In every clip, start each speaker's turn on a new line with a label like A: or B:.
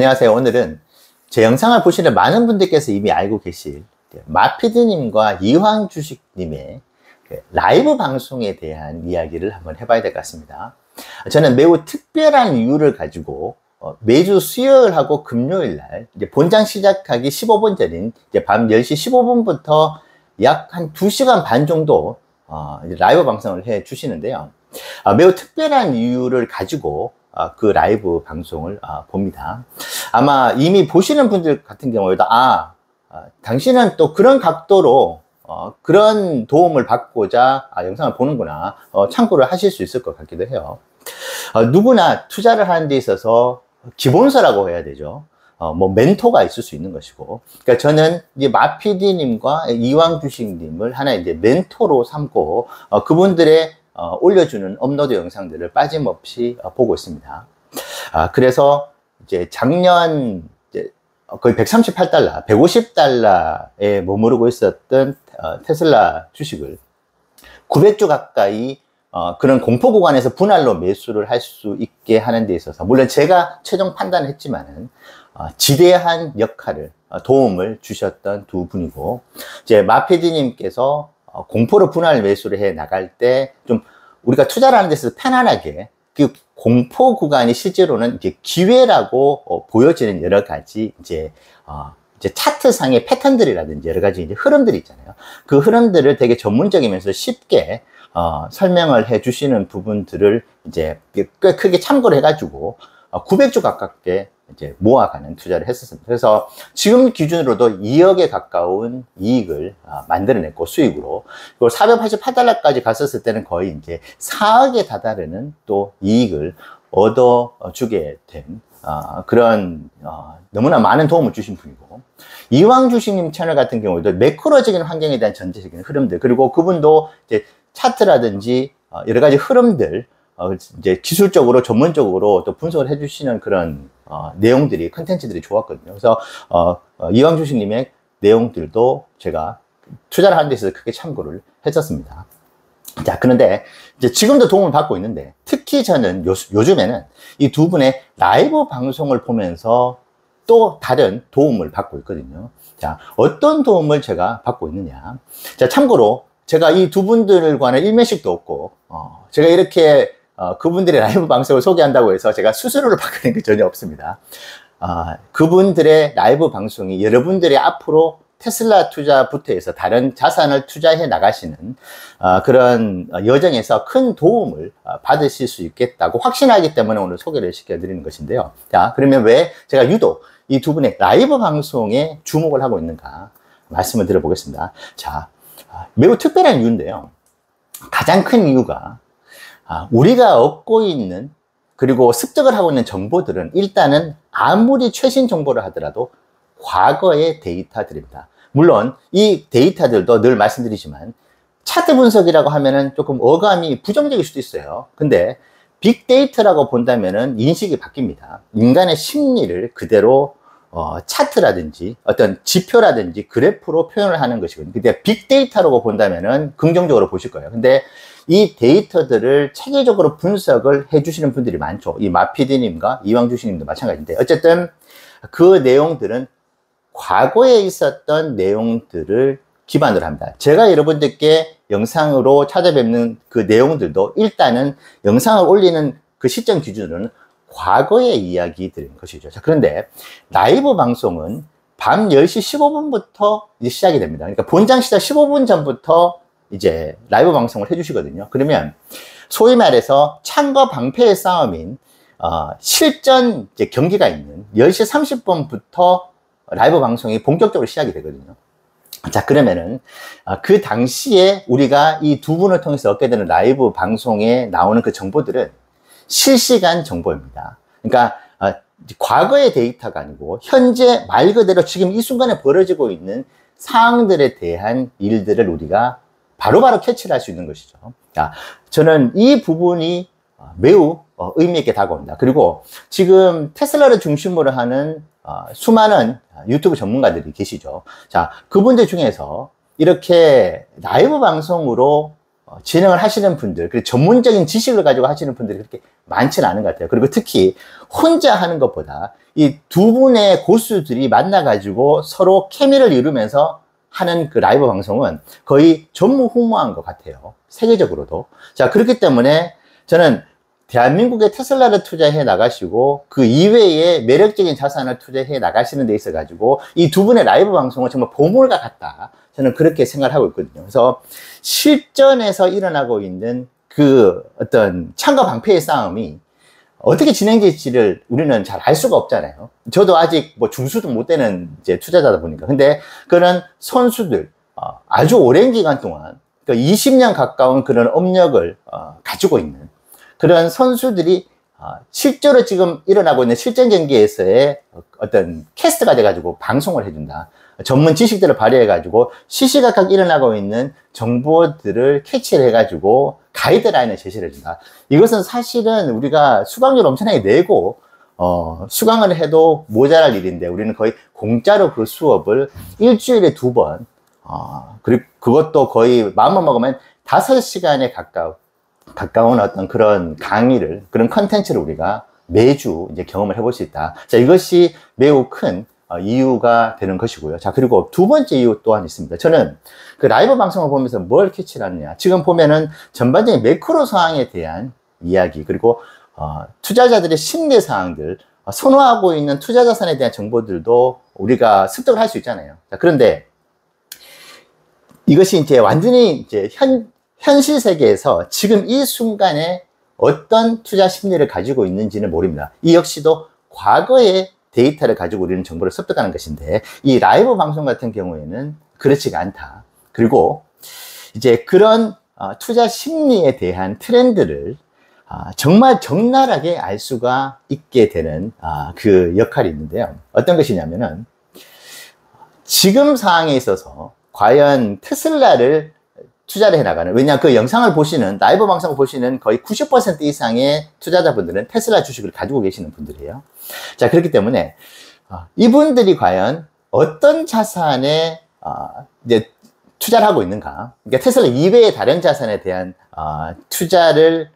A: 안녕하세요. 오늘은 제 영상을 보시는 많은 분들께서 이미 알고 계실 마피디님과 이황주식님의 라이브 방송에 대한 이야기를 한번 해봐야 될 것 같습니다. 저는 매우 특별한 이유를 가지고 매주 수요일하고 금요일날 본장 시작하기 15분 전인 밤 10시 15분부터 약 한 2시간 반 정도 라이브 방송을 해 주시는데요. 매우 특별한 이유를 가지고 그 라이브 방송을 봅니다. 아마 이미 보시는 분들 같은 경우에도 당신은 또 그런 각도로 그런 도움을 받고자 영상을 보는구나 참고를 하실 수 있을 것 같기도 해요. 누구나 투자를 하는 데 있어서 기본서라고 해야 되죠. 멘토가 있을 수 있는 것이고, 그러니까 저는 이제 마피디님과 이황주식님을 하나의 이제 멘토로 삼고 그분들의 올려주는 업로드 영상들을 빠짐없이 보고 있습니다. 그래서 이제 작년 거의 138달러, 150달러에 머무르고 있었던 테슬라 주식을 900주 가까이 그런 공포 구간에서 분할로 매수를 할 수 있게 하는 데 있어서, 물론 제가 최종 판단을 했지만은 지대한 역할을, 도움을 주셨던 두 분이고, 이제 마피디님께서 공포로 분할 매수를 해 나갈 때 좀 우리가 투자를 하는 데서 편안하게 그 공포 구간이 실제로는 이제 기회라고 보여지는 여러 가지 이제 차트상의 패턴들이라든지 여러 가지 이제 흐름들이 있잖아요. 그 흐름들을 되게 전문적이면서 쉽게 설명을 해 주시는 부분들을 이제 꽤 크게 참고를 해가지고 900주 가깝게 이제 모아가는 투자를 했었습니다. 그래서 지금 기준으로도 2억에 가까운 이익을 만들어냈고, 수익으로. 그리고 488달러까지 갔었을 때는 거의 이제 4억에 다다르는 또 이익을 얻어주게 된 그런 너무나 많은 도움을 주신 분이고, 이황주식님 채널 같은 경우에도 매크로적인 환경에 대한 전체적인 흐름들, 그리고 그분도 이제 차트라든지 여러 가지 흐름들 이제 기술적으로 전문적으로 또 분석을 해주시는 그런 내용들이, 컨텐츠들이 좋았거든요. 그래서 이황주식님의 내용들도 제가 투자를 하는 데 있어서 크게 참고를 했었습니다. 자, 그런데 이제 지금도 도움을 받고 있는데, 특히 저는 요즘에는 이 두 분의 라이브 방송을 보면서 또 다른 도움을 받고 있거든요. 자, 어떤 도움을 제가 받고 있느냐. 자, 참고로 제가 이 두 분들과는 일면식도 없고, 제가 이렇게 그분들의 라이브 방송을 소개한다고 해서 제가 수수료를 받는 게 전혀 없습니다. 그분들의 라이브 방송이 여러분들의 앞으로 테슬라 투자부터 해서 다른 자산을 투자해 나가시는 그런 여정에서 큰 도움을 받으실 수 있겠다고 확신하기 때문에 오늘 소개를 시켜드리는 것인데요. 자, 그러면 왜 제가 유독 이 두 분의 라이브 방송에 주목을 하고 있는가 말씀을 드려보겠습니다. 자, 매우 특별한 이유인데요. 가장 큰 이유가 우리가 얻고 있는, 그리고 습득을 하고 있는 정보들은 일단은 아무리 최신 정보를 하더라도 과거의 데이터들입니다. 물론 이 데이터들도 늘 말씀드리지만 차트 분석이라고 하면은 조금 어감이 부정적일 수도 있어요. 근데 빅데이터라고 본다면은 인식이 바뀝니다. 인간의 심리를 그대로 차트라든지 어떤 지표라든지 그래프로 표현을 하는 것이거든요. 근데 빅데이터라고 본다면은 긍정적으로 보실 거예요. 근데 이 데이터들을 체계적으로 분석을 해주시는 분들이 많죠. 이 마피디님과 이황주식님도 마찬가지인데, 어쨌든 그 내용들은 과거에 있었던 내용들을 기반으로 합니다. 제가 여러분들께 영상으로 찾아뵙는 그 내용들도 일단은 영상을 올리는 그 시점 기준으로는 과거의 이야기들인 것이죠. 자, 그런데 라이브 방송은 밤 10시 15분부터 이제 시작이 됩니다. 그러니까 본장 시작 15분 전부터 이제 라이브 방송을 해주시거든요. 그러면 소위 말해서 창과 방패의 싸움인 실전 이제 경기가 있는 10시 30분부터 라이브 방송이 본격적으로 시작이 되거든요. 자, 그러면은 그 당시에 우리가 이 두 분을 통해서 얻게 되는 라이브 방송에 나오는 그 정보들은 실시간 정보입니다. 그러니까 과거의 데이터가 아니고 현재 말 그대로 지금 이 순간에 벌어지고 있는 사항들에 대한 일들을 우리가 바로바로 캐치를 할 수 있는 것이죠. 자, 저는 이 부분이 매우 의미 있게 다가온다. 그리고 지금 테슬라를 중심으로 하는 수많은 유튜브 전문가들이 계시죠. 자, 그분들 중에서 이렇게 라이브 방송으로 진행을 하시는 분들, 그리고 전문적인 지식을 가지고 하시는 분들이 그렇게 많지는 않은 것 같아요. 그리고 특히 혼자 하는 것보다 이 두 분의 고수들이 만나가지고 서로 케미를 이루면서 하는 그 라이브 방송은 거의 전무후무한 것 같아요. 세계적으로도. 자, 그렇기 때문에 저는 대한민국에 테슬라를 투자해 나가시고 그 이외에 매력적인 자산을 투자해 나가시는 데 있어 가지고 이 두 분의 라이브 방송은 정말 보물과 같다. 저는 그렇게 생각을 하고 있거든요. 그래서 실전에서 일어나고 있는 그 어떤 창과 방패의 싸움이 어떻게 진행될지를 우리는 잘 알 수가 없잖아요. 저도 아직 뭐 중수도 못 되는 이제 투자자다 보니까. 근데 그런 선수들, 아주 오랜 기간 동안, 그러니까 20년 가까운 그런 업력을 가지고 있는 그런 선수들이 실제로 지금 일어나고 있는 실전 경기에서의 어떤 캐스트가 돼가지고 방송을 해준다. 전문 지식들을 발휘해가지고 시시각각 일어나고 있는 정보들을 캐치를 해가지고 가이드라인을 제시를 해준다. 이것은 사실은 우리가 수강료를 엄청나게 내고 수강을 해도 모자랄 일인데 우리는 거의 공짜로 그 수업을 일주일에 2번 그리고 그것도 거의 마음만 먹으면 5시간에 가까운 어떤 그런 강의를, 그런 컨텐츠를 우리가 매주 이제 경험을 해볼 수 있다. 자, 이것이 매우 큰 이유가 되는 것이고요. 자, 그리고 두 번째 이유 또한 있습니다. 저는 그 라이브 방송을 보면서 뭘 캐치를 하느냐. 지금 보면은 전반적인 매크로 상황에 대한 이야기, 그리고 투자자들의 심리 사항들, 선호하고 있는 투자 자산에 대한 정보들도 우리가 습득을 할 수 있잖아요. 자, 그런데 이것이 이제 완전히 이제 현실 세계에서 지금 이 순간에 어떤 투자 심리를 가지고 있는지는 모릅니다. 이 역시도 과거의 데이터를 가지고 우리는 정보를 습득하는 것인데 이 라이브 방송 같은 경우에는 그렇지가 않다. 그리고 이제 그런 투자 심리에 대한 트렌드를 정말 적나라하게 알 수가 있게 되는 그 역할이 있는데요. 어떤 것이냐면은 지금 상황에 있어서 과연 테슬라를 투자를 해나가는, 왜냐 그 영상을 보시는, 라이브 방송을 보시는 거의 90% 이상의 투자자분들은 테슬라 주식을 가지고 계시는 분들이에요. 자, 그렇기 때문에 이분들이 과연 어떤 자산에 이제 투자를 하고 있는가, 그러니까 테슬라 이외의 다른 자산에 대한 투자를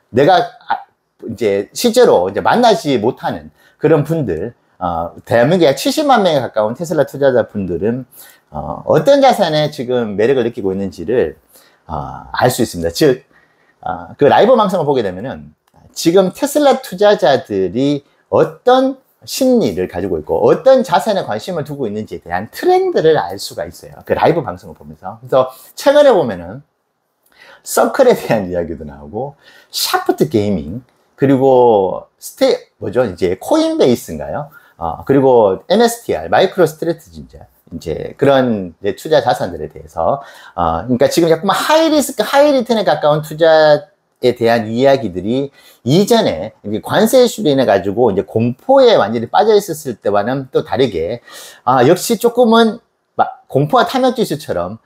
A: 내가 이제 실제로 이제 만나지 못하는 그런 분들, 대한민국에 70만 명에 가까운 테슬라 투자자분들은 어떤 자산에 지금 매력을 느끼고 있는지를 알 수 있습니다. 즉, 그 라이브 방송을 보게 되면은 지금 테슬라 투자자들이 어떤 심리를 가지고 있고 어떤 자산에 관심을 두고 있는지에 대한 트렌드를 알 수가 있어요. 그 라이브 방송을 보면서. 그래서 최근에 보면은 서클에 대한 이야기도 나오고 샤프트 게이밍, 그리고 이제 코인베이스인가요? 그리고 MSTR, 마이크로 스트래티지, 이제 그런 이제 투자 자산들에 대해서, 그러니까 지금 약간 하이 리스크, 하이 리턴에 가까운 투자에 대한 이야기들이 이전에 관세 이슈로 인해 가지고 이제 공포에 완전히 빠져 있었을 때와는 또 다르게, 역시 조금은 공포와 탐욕 지수처럼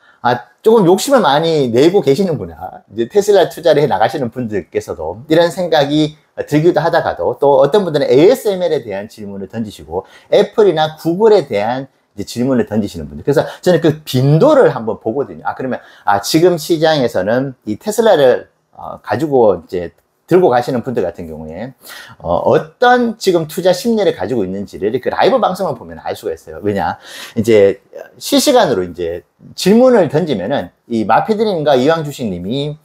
A: 조금 욕심을 많이 내고 계시는구나. 이제 테슬라 투자를 해 나가시는 분들께서도 이런 생각이 들기도 하다가도, 또 어떤 분들은 ASML에 대한 질문을 던지시고 애플이나 구글에 대한 이제 질문을 던지시는 분들. 그래서 저는 그 빈도를 한번 보거든요. 그러면 지금 시장에서는 이 테슬라를 가지고 이제 들고 가시는 분들 같은 경우에 어떤 지금 투자 심리를 가지고 있는지를 그 라이브 방송을 보면 알 수가 있어요. 왜냐, 이제 실시간으로 이제 질문을 던지면은 이 마피드님과 이왕주식님이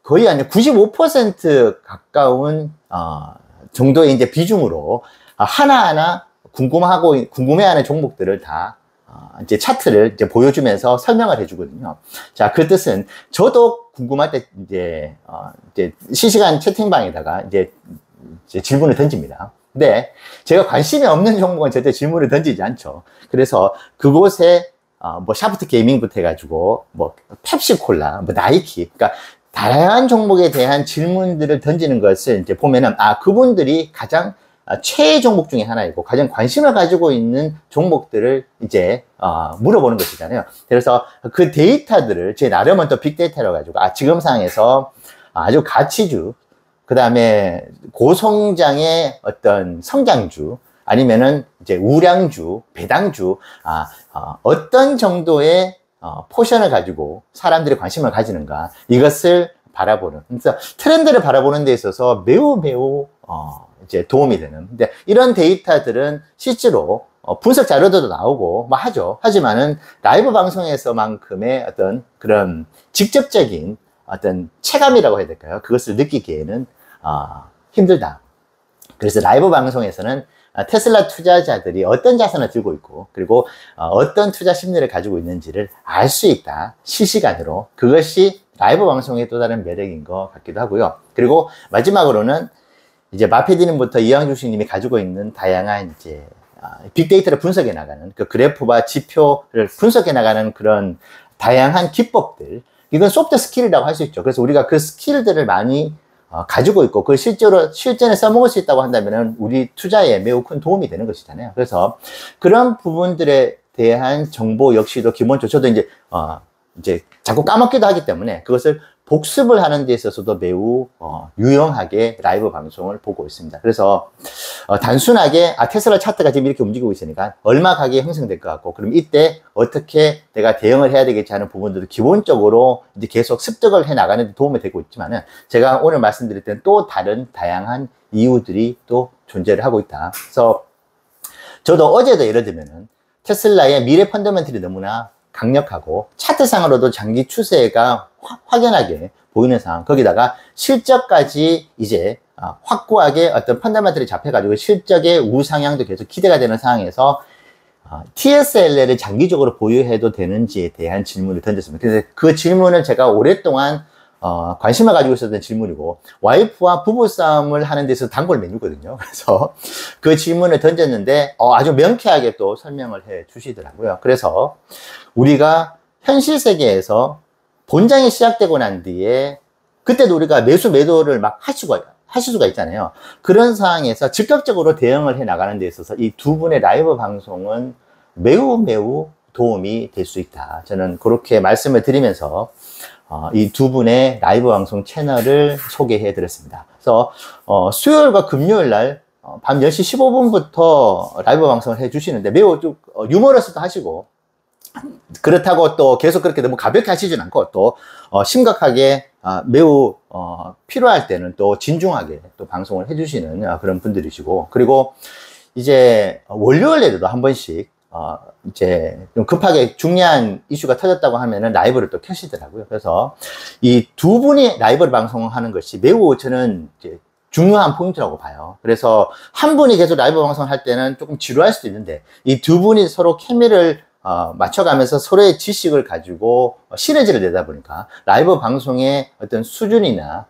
A: 거의 아니라 95% 가까운 정도의 이제 비중으로 하나하나 궁금해하는 종목들을 다 이제 차트를 이제 보여주면서 설명을 해주거든요. 자, 그 뜻은 저도 궁금할 때 이제 실시간 채팅방에다가 이제 질문을 던집니다. 근데 제가 관심이 없는 종목은 절대 질문을 던지지 않죠. 그래서 그곳에 뭐 샤프트 게이밍부터 해가지고 뭐 펩시콜라, 뭐 나이키, 그러니까 다양한 종목에 대한 질문들을 던지는 것을 이제 보면은 그분들이 가장 최애 종목 중에 하나이고 가장 관심을 가지고 있는 종목들을 이제 물어보는 것이잖아요. 그래서 그 데이터들을 제 나름은 또 빅데이터로 가지고 지금 상황에서 아주 가치주, 그 다음에 고성장의 어떤 성장주, 아니면은 이제 우량주, 배당주, 어떤 정도의 포션을 가지고 사람들이 관심을 가지는가, 이것을 바라보는, 그래서 트렌드를 바라보는 데 있어서 매우 이제 도움이 되는. 근데 이런 데이터들은 실제로 분석 자료들도 나오고 뭐 하죠. 하지만은 라이브 방송에서만큼의 어떤 그런 직접적인 어떤 체감이라고 해야 될까요? 그것을 느끼기에는 힘들다. 그래서 라이브 방송에서는 테슬라 투자자들이 어떤 자산을 들고 있고, 그리고 어떤 투자 심리를 가지고 있는지를 알 수 있다. 실시간으로. 그것이 라이브 방송의 또 다른 매력인 것 같기도 하고요. 그리고 마지막으로는 이제 마피디님부터 이왕 주식님이 가지고 있는 다양한 이제 빅데이터를 분석해 나가는 그 그래프와 지표를 분석해 나가는 그런 다양한 기법들, 이건 소프트 스킬이라고 할 수 있죠. 그래서 우리가 그 스킬들을 많이 가지고 있고, 그걸 실제로 실전에 써먹을 수 있다고 한다면은 우리 투자에 매우 큰 도움이 되는 것이잖아요. 그래서 그런 부분들에 대한 정보 역시도 기본적으로 저도 이제 자꾸 까먹기도 하기 때문에 그것을 복습을 하는 데 있어서도 매우 유용하게 라이브 방송을 보고 있습니다. 그래서 단순하게 테슬라 차트가 지금 이렇게 움직이고 있으니까 얼마 가격이 형성될 것 같고, 그럼 이때 어떻게 내가 대응을 해야 되겠지 하는 부분들도 기본적으로 이제 계속 습득을 해 나가는 데 도움이 되고 있지만은, 제가 오늘 말씀드릴 때는 또 다른 다양한 이유들이 또 존재를 하고 있다. 그래서 저도 어제도 예를 들면은 테슬라의 미래 펀더멘털이 너무나 강력하고 차트상으로도 장기 추세가 확연하게 보이는 상황, 거기다가 실적까지 이제 확고하게 어떤 펀더멘털이 잡혀가지고 실적의 우상향도 계속 기대가 되는 상황에서 TSLR을 장기적으로 보유해도 되는지에 대한 질문을 던졌습니다. 그래서 그 질문을 제가 오랫동안 관심을 가지고 있었던 질문이고, 와이프와 부부싸움을 하는 데서 단골 메뉴거든요. 그래서 그 질문을 던졌는데 아주 명쾌하게 또 설명을 해 주시더라고요. 그래서 우리가 현실 세계에서 본장이 시작되고 난 뒤에 그때도 우리가 매수 매도를 막 하실 수가 있잖아요. 그런 상황에서 즉각적으로 대응을 해 나가는 데 있어서 이 두 분의 라이브 방송은 매우 도움이 될 수 있다. 저는 그렇게 말씀을 드리면서 이 두 분의 라이브 방송 채널을 소개해 드렸습니다. 그래서 수요일과 금요일 날 밤 10시 15분부터 라이브 방송을 해 주시는데 매우 좀 유머러스도 하시고, 그렇다고 또 계속 그렇게 너무 가볍게 하시진 않고, 또 심각하게 매우 필요할 때는 또 진중하게 또 방송을 해주시는 그런 분들이시고, 그리고 이제 월요일에도 한 번씩 이제 좀 급하게 중요한 이슈가 터졌다고 하면은 라이브를 또 켜시더라고요. 그래서 이 두 분이 라이브를 방송하는 것이 매우 저는 이제 중요한 포인트라고 봐요. 그래서 한 분이 계속 라이브 방송을 할 때는 조금 지루할 수도 있는데, 이 두 분이 서로 케미를 맞춰가면서 서로의 지식을 가지고 시너지를 내다 보니까 라이브 방송의 어떤 수준이나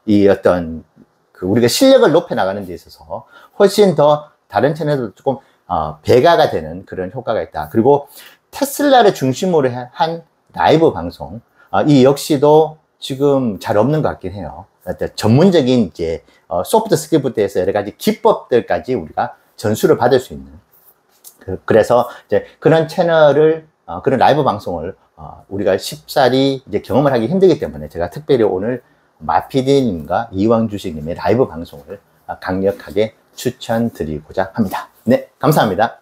A: 이 어떤 우리가 실력을 높여 나가는 데 있어서 훨씬 더 다른 채널도 조금 배가가 되는 그런 효과가 있다. 그리고 테슬라를 중심으로 한 라이브 방송, 이 역시도 지금 잘 없는 것 같긴 해요. 전문적인 이제 소프트 스킬부터 해서 여러 가지 기법들까지 우리가 전수를 받을 수 있는, 그래서 이제 그런 채널을 그런 라이브 방송을 우리가 쉽사리 이제 경험을 하기 힘들기 때문에 제가 특별히 오늘 마피디님과 이왕주식님의 라이브 방송을 강력하게 추천드리고자 합니다. 네, 감사합니다.